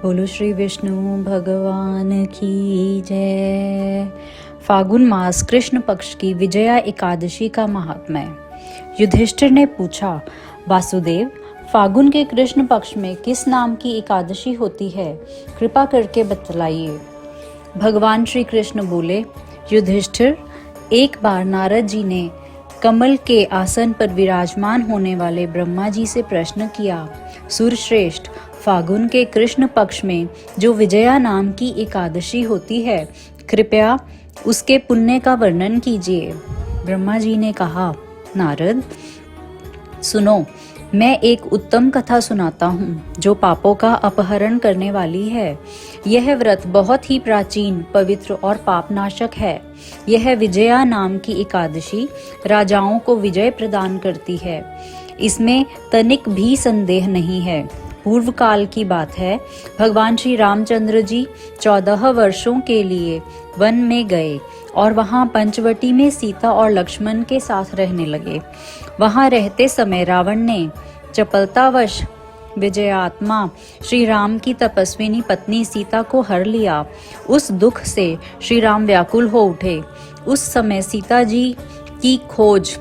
बोलो श्री विष्णु भगवान की जय। फागुन मास कृष्ण पक्ष की विजया एकादशी का महात्म्य। युधिष्ठिर ने पूछा, वासुदेव, फागुन के कृष्ण पक्ष में किस नाम की एकादशी होती है? कृपा करके बतलाइए। भगवान श्री कृष्ण बोले, युधिष्ठिर, एक बार नारद जी ने कमल के आसन पर विराजमान होने वाले ब्रह्मा जी से प्रश्न किया, सूर्यश्रेष्ठ, फागुन के कृष्ण पक्ष में जो विजया नाम की एकादशी होती है, कृपया उसके पुण्य का वर्णन कीजिए। ब्रह्मा जी ने कहा, नारद, सुनो, मैं एक उत्तम कथा सुनाता हूँ जो पापों का अपहरण करने वाली है। यह व्रत बहुत ही प्राचीन, पवित्र और पापनाशक है। यह विजया नाम की एकादशी राजाओं को विजय प्रदान करती है। इसमें तनिक भी संदेह नहीं है। पूर्व काल की बात है, भगवान श्री रामचंद्र जी 14 वर्षों के लिए वन में गए और वहां पंचवटी में सीता और लक्ष्मण के साथ रहने लगे। वहां रहते समय रावण ने चपलतावश विजयात्मा श्री राम की तपस्विनी पत्नी सीता को हर लिया। उस दुख से श्री राम व्याकुल हो उठे। उस समय सीता जी की खोज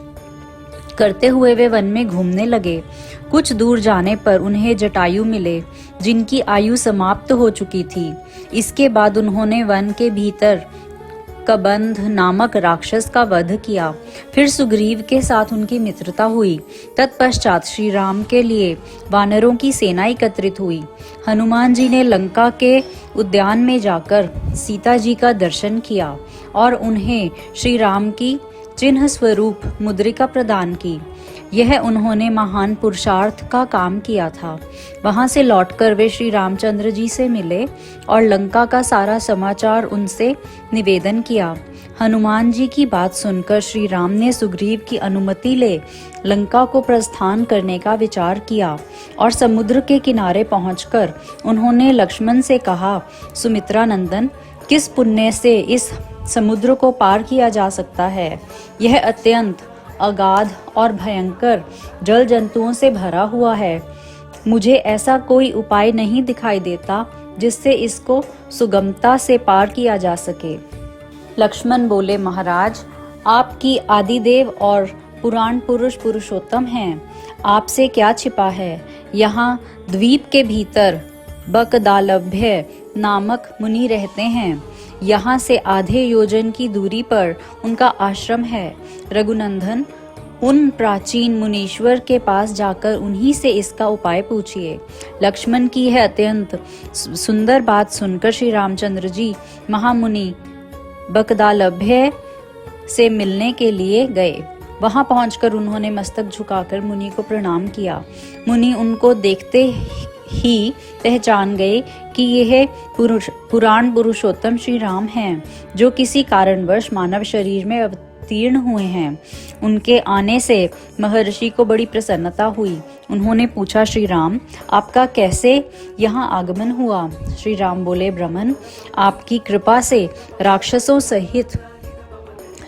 करते हुए वे वन में घूमने लगे। कुछ दूर जाने पर उन्हें जटायु मिले, जिनकी आयु समाप्त हो चुकी थी। इसके बाद उन्होंने वन के भीतर कबंध नामक राक्षस का वध किया। फिर सुग्रीव के साथ उनकी मित्रता हुई। तत्पश्चात श्री राम के लिए वानरों की सेना एकत्रित हुई। हनुमान जी ने लंका के उद्यान में जाकर सीता जी का दर्शन किया और उन्हें श्री राम की चिन्ह स्वरूप मुद्रिका प्रदान की। यह उन्होंने महान पुरुषार्थ का काम किया था। वहां से लौटकर वे श्री रामचंद्र जी से मिले और लंका का सारा समाचार उनसे निवेदन किया। हनुमान जी की बात सुनकर श्री राम ने सुग्रीव की अनुमति ले लंका को प्रस्थान करने का विचार किया और समुद्र के किनारे पहुंचकर उन्होंने लक्ष्मण से कहा, सुमित्रा नंदन, किस पुण्य से इस समुद्र को पार किया जा सकता है? यह अत्यंत अगाध और भयंकर जल जंतुओं से भरा हुआ है। मुझे ऐसा कोई उपाय नहीं दिखाई देता जिससे इसको सुगमता से पार किया जा सके। लक्ष्मण बोले, महाराज, आपकी आदिदेव और पुराण पुरुष पुरुषोत्तम हैं। आपसे क्या छिपा है? यहाँ द्वीप के भीतर बकदालभ्य नामक मुनि रहते हैं। यहाँ से आधे योजन की दूरी पर उनका आश्रम है। रघुनंदन, उन प्राचीन मुनीश्वर के पास जाकर उन्हीं से इसका उपाय पूछिए। लक्ष्मण की यह अत्यंत सुंदर बात सुनकर श्री रामचंद्र जी महामुनि बकदालभ्य से मिलने के लिए गए। वहां पहुंचकर उन्होंने मस्तक झुकाकर मुनि को प्रणाम किया। मुनि उनको देखते ही पहचान गए कि यह पुराण पुरुषोत्तम श्री राम हैं, जो किसी कारणवश मानव शरीर में अवतीर्ण हुए हैं। उनके आने से महर्षि को बड़ी प्रसन्नता हुई। उन्होंने पूछा, श्री राम, आपका कैसे यहाँ आगमन हुआ? श्री राम बोले, ब्रह्मन, आपकी कृपा से राक्षसों सहित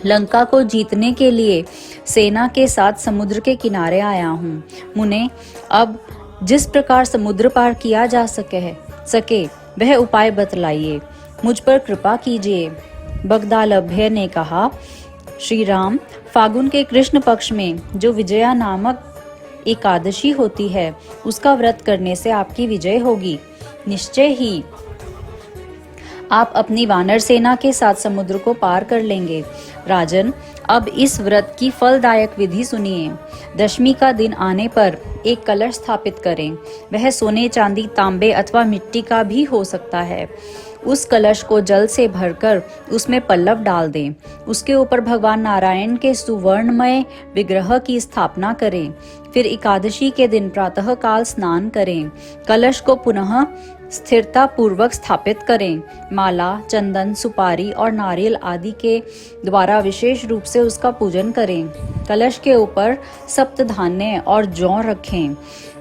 लंका को जीतने के लिए सेना के साथ समुद्र के किनारे आया हूँ। मुने, अब जिस प्रकार समुद्र पार किया जा सके वह उपाय बतलाइए। मुझ पर कृपा कीजिए। बगदालभ्य ने कहा, श्री राम, फागुन के कृष्ण पक्ष में जो विजया नामक एकादशी होती है, उसका व्रत करने से आपकी विजय होगी। निश्चय ही आप अपनी वानर सेना के साथ समुद्र को पार कर लेंगे। राजन, अब इस व्रत की फलदायक विधि सुनिए। दशमी का दिन आने पर एक कलश स्थापित करें। वह सोने, चांदी, तांबे अथवा मिट्टी का भी हो सकता है। उस कलश को जल से भरकर उसमें पल्लव डाल दें। उसके ऊपर भगवान नारायण के सुवर्णमय विग्रह की स्थापना करें। फिर एकादशी के दिन प्रातः काल स्नान करें। कलश को पुनः स्थिरता पूर्वक स्थापित करें। माला, चंदन, सुपारी और नारियल आदि के द्वारा विशेष रूप से उसका पूजन करें। कलश के ऊपर सप्तधान्य और जौ रखें।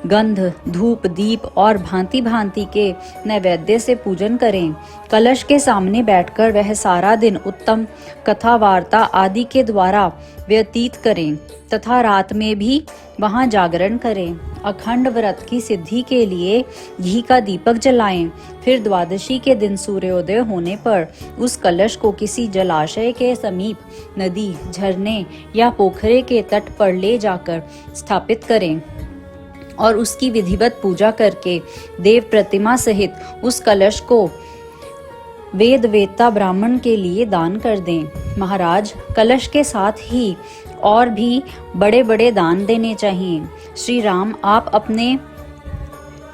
गंध, धूप, दीप और भांति भांति के नैवेद्य से पूजन करें। कलश के सामने बैठकर वह सारा दिन उत्तम कथा वार्ता आदि के द्वारा व्यतीत करें तथा रात में भी वहां जागरण करें अखंड व्रत की सिद्धि के लिए घी का दीपक जलाएं। फिर द्वादशी के दिन सूर्योदय होने पर उस कलश को किसी जलाशय के समीप, नदी, झरने या पोखरे के तट पर ले जाकर स्थापित करें और उसकी विधिवत पूजा करके देव प्रतिमा सहित उस कलश को वेद वेत्ता ब्राह्मण के लिए दान कर दें। महाराज, कलश के साथ ही और भी बड़े बड़े दान देने चाहिए। श्री राम, आप अपने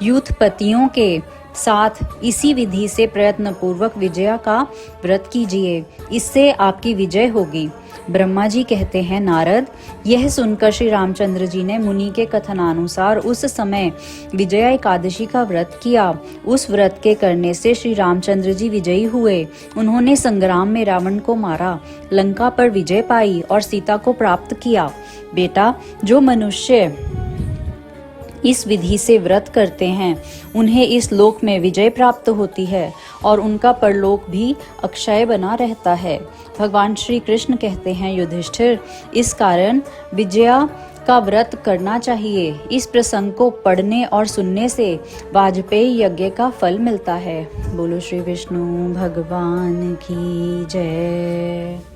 यूथपतियों के साथ इसी विधि से प्रयत्न पूर्वक विजया का व्रत कीजिए, इससे आपकी विजय होगी। ब्रह्मा जी कहते हैं, नारद, यह सुनकर श्री रामचंद्र जी ने मुनि के कथनानुसार उस समय विजया एकादशी का व्रत किया। उस व्रत के करने से श्री रामचंद्र जी विजयी हुए। उन्होंने संग्राम में रावण को मारा, लंका पर विजय पाई और सीता को प्राप्त किया। बेटा, जो मनुष्य इस विधि से व्रत करते हैं उन्हें इस लोक में विजय प्राप्त होती है और उनका परलोक भी अक्षय बना रहता है। भगवान श्री कृष्ण कहते हैं, युधिष्ठिर, इस कारण विजया का व्रत करना चाहिए। इस प्रसंग को पढ़ने और सुनने से वाजपेयी यज्ञ का फल मिलता है। बोलो श्री विष्णु भगवान की जय।